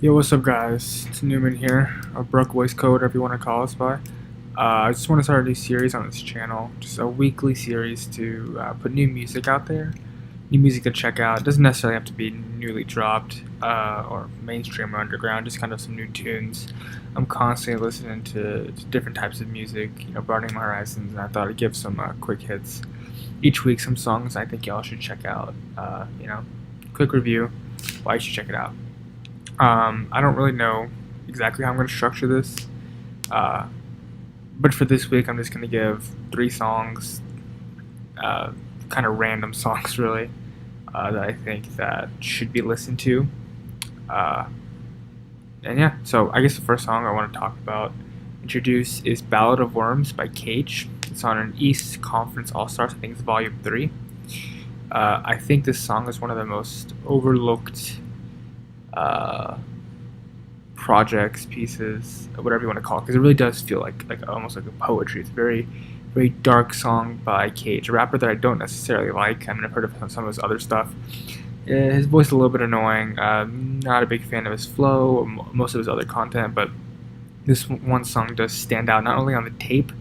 Yo, what's up, guys? It's Newman here, or Brook Voice Code, whatever you want to call us by. I just want to start a new series on this channel, just a weekly series to put new music out there, new music to check out. It doesn't necessarily have to be newly dropped or mainstream or underground, just kind of some new tunes. I'm constantly listening to different types of music, broadening my horizons, and I thought I'd give some quick hits each week, some songs I think y'all should check out. Quick review, why you should check it out. I don't really know exactly how I'm going to structure this, uh, but for this week, I'm just going to give 3 songs, kind of random songs, really, that I think that should be listened to. Uh, and yeah, so I guess the first song I want to talk about, introduce, is "Ballad of Worms" by Cage. It's on an East Conference All Stars. I think it's Volume 3. I think this song is one of the most overlooked projects, pieces, whatever you want to call it, because it really does feel like almost like a poetry. It's a very dark song by Cage, a rapper that I don't necessarily like. I mean, I've heard of some of his other stuff. His voice is a little bit annoying. Not a big fan of his flow, or most of his other content, but this one song does stand out, not only on the tape,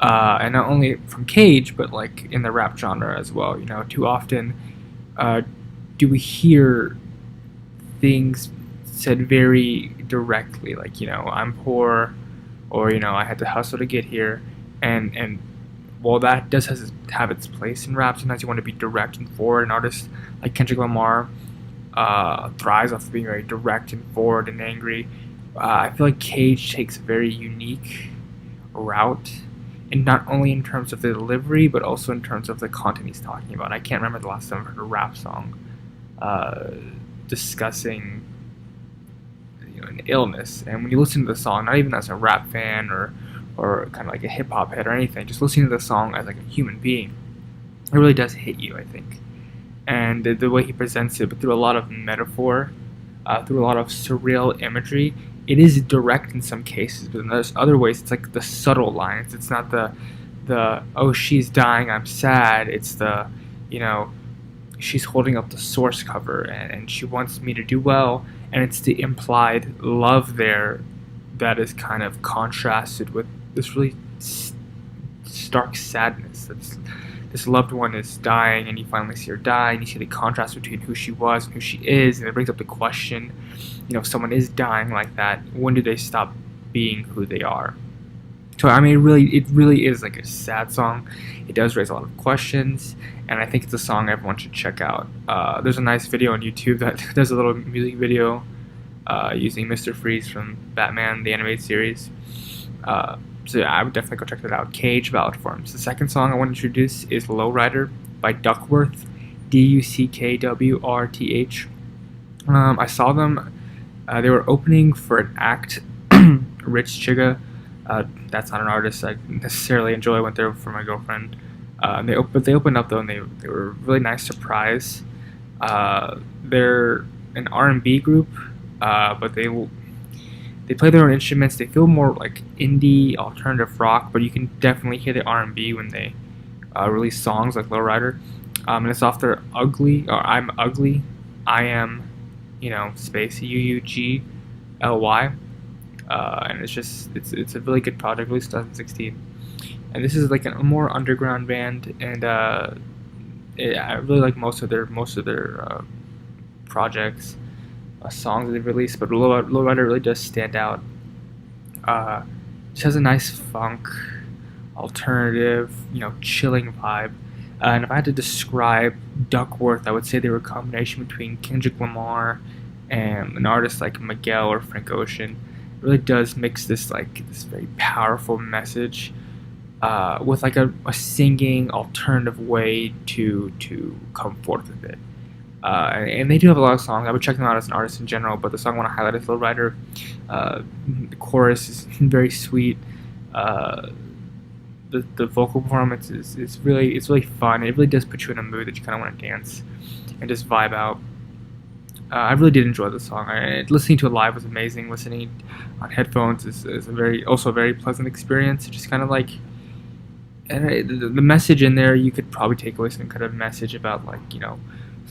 and not only from Cage, but like in the rap genre as well. Too often do we hear things said very directly, like, I'm poor, or, I had to hustle to get here. And while that does have its place in rap, sometimes you want to be direct and forward. An artist like Kendrick Lamar thrives off of being very direct and forward and angry. I feel like Cage takes a very unique route, and not only in terms of the delivery, but also in terms of the content he's talking about. I can't remember the last time I heard a rap song discussing an illness. And when you listen to the song, not even as a rap fan or kind of like a hip hop head or anything, just listening to the song as like a human being, it really does hit you, I think. And the way he presents it, but through a lot of metaphor, through a lot of surreal imagery, it is direct in some cases, but in there's other ways it's like the subtle lines. It's not the oh, she's dying, I'm sad. It's the, she's holding up the source cover, and she wants me to do well, and it's the implied love there that is kind of contrasted with this really stark sadness. This loved one is dying, and you finally see her die, and you see the contrast between who she was and who she is, and it brings up the question, if someone is dying like that, when do they stop being who they are? So I mean, it really is like a sad song. It does raise a lot of questions, and I think it's a song everyone should check out. There's a nice video on YouTube that does a little music video using Mr. Freeze from Batman the animated series. So yeah, I would definitely go check that out. Cage, Ballad of Worms. The second song I want to introduce is "FlowRider" by Duckworth, Duckwrth. I saw them. They were opening for an act, Rich Chiga. That's not an artist I necessarily enjoy. I went there for my girlfriend. But they opened up though, and they were a really nice surprise. They're an R&B group, but they play their own instruments. They feel more like indie alternative rock, but you can definitely hear the R&B when they release songs like "FlowRider." And it's off their "Ugly" or "I'm Ugly." I am, Spaceuu, UUGLY. And it's a really good project, released 2016. And this is like a more underground band, and I really like most of their projects, songs that they've released. But "FlowRider" really does stand out. Just has a nice funk, alternative, chilling vibe. And if I had to describe Duckworth, I would say they were a combination between Kendrick Lamar and an artist like Miguel or Frank Ocean. It really does mix this very powerful message with like a singing alternative way to come forth with it. And they do have a lot of songs. I would check them out as an artist in general, but the song I want to highlight is "FlowRider." The chorus is very sweet. The vocal performance is really fun. It really does put you in a mood that you kind of want to dance and just vibe out. I really did enjoy the song. Listening to it live was amazing. Listening on headphones is also a very pleasant experience. Just kind of like, and the message in there, you could probably take away some kind of message about, like,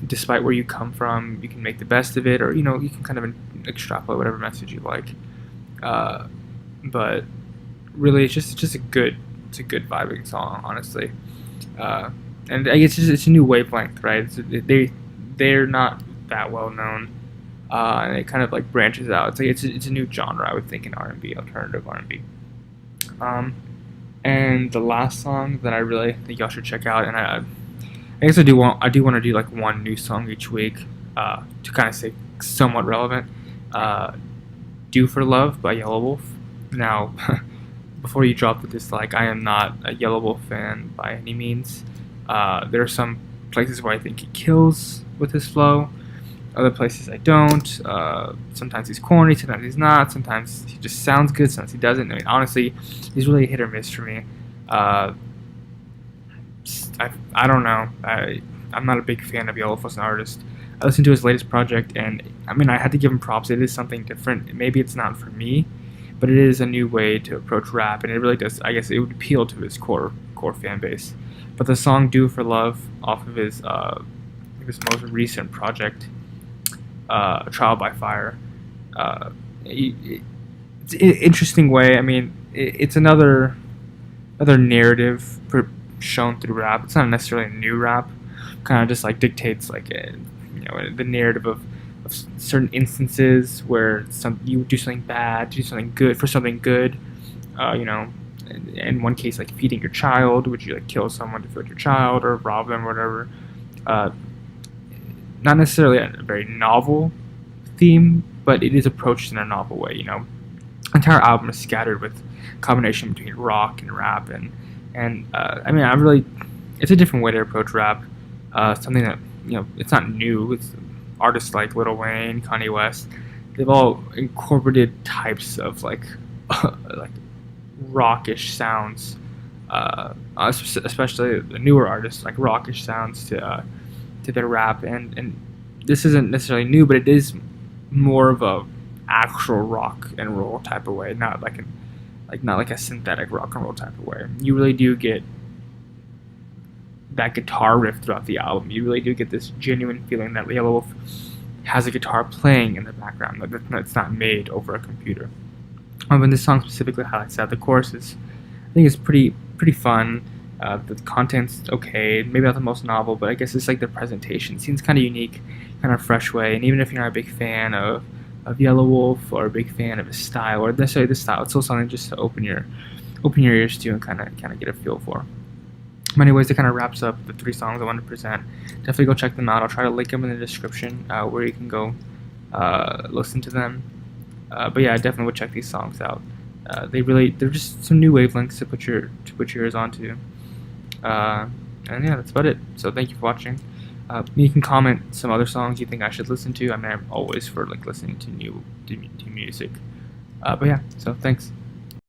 despite where you come from, you can make the best of it, or you can kind of extrapolate whatever message you like. But really, it's a good vibing song, honestly. And I guess it's a new wavelength, right? They're not that well known, and it kind of like branches out. It's a new genre, I would think, in R&B, alternative R&B. And the last song that I really think y'all should check out, and I guess I do want to do like one new song each week, to kind of stay somewhat relevant. "Do for Love" by Yelawolf. Now, before you drop the dislike, I am not a Yelawolf fan by any means. There are some places where I think he kills with his flow, other places I don't. Sometimes he's corny, sometimes he's not, sometimes he just sounds good, sometimes he doesn't. I mean, honestly, he's really a hit or miss for me. I don't know. I'm not a big fan of Yelawolf as an artist. I listened to his latest project, and I mean, I had to give him props. It is something different. Maybe it's not for me, but it is a new way to approach rap, and it really does. I guess it would appeal to his core fan base. But the song "Do for Love" off of his most recent project, "Trial by Fire," it's an interesting way. I mean, it's another narrative shown through rap. It's not necessarily a new rap. Kind of just like dictates like the narrative of certain instances where you do something bad, do something good for something good. In one case, like feeding your child, would you like kill someone to feed your child or rob them or whatever? Not necessarily a very novel theme, but it is approached in a novel way. The entire album is scattered with combination between rock and rap, and I mean, it's a different way to approach rap. Something that it's not new. It's artists like Lil Wayne, Kanye West. They've all incorporated types of like rockish sounds, especially the newer artists, like rockish sounds to their rap. And this isn't necessarily new, but it is more of a actual rock and roll type of way, not like a synthetic rock and roll type of way. You really do get that guitar riff throughout the album. You really do get this genuine feeling that Yelawolf has a guitar playing in the background, that's not made over a computer. And this song specifically highlights that. The chorus I think it's pretty fun. The content's okay, maybe not the most novel, but I guess it's like the presentation seems kind of unique, kind of fresh way. And even if you're not a big fan of Yelawolf or a big fan of his style or necessarily the style, it's still something just to open your ears to and kind of get a feel for. But anyways, that kind of wraps up the 3 songs I wanted to present. Definitely go check them out. I'll try to link them in the description where you can go listen to them. But yeah, I definitely would check these songs out. They're just some new wavelengths to put your ears onto. And yeah, that's about it. So thank you for watching. You can comment some other songs you think I should listen to. I mean, I'm always for like listening to new music. But yeah, so thanks.